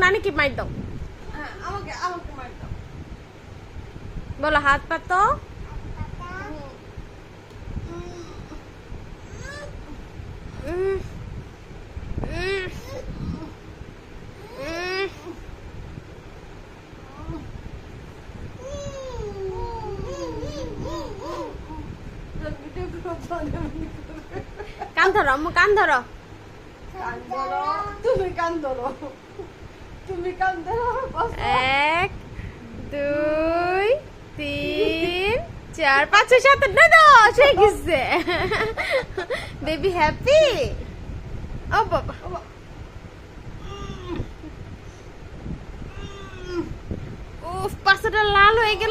নানিকে মার দাও। আমাকে মার দাও। বলো হাত পাতো। কান ধরো আম্মু, কান ধরো। তুমি কান ধরো। 1 2 3 4 5 6 7 8 9 10 হয়ে গেছে। Baby happy. ও বাবা, উফ পাছাটা লাল হয়ে গেল।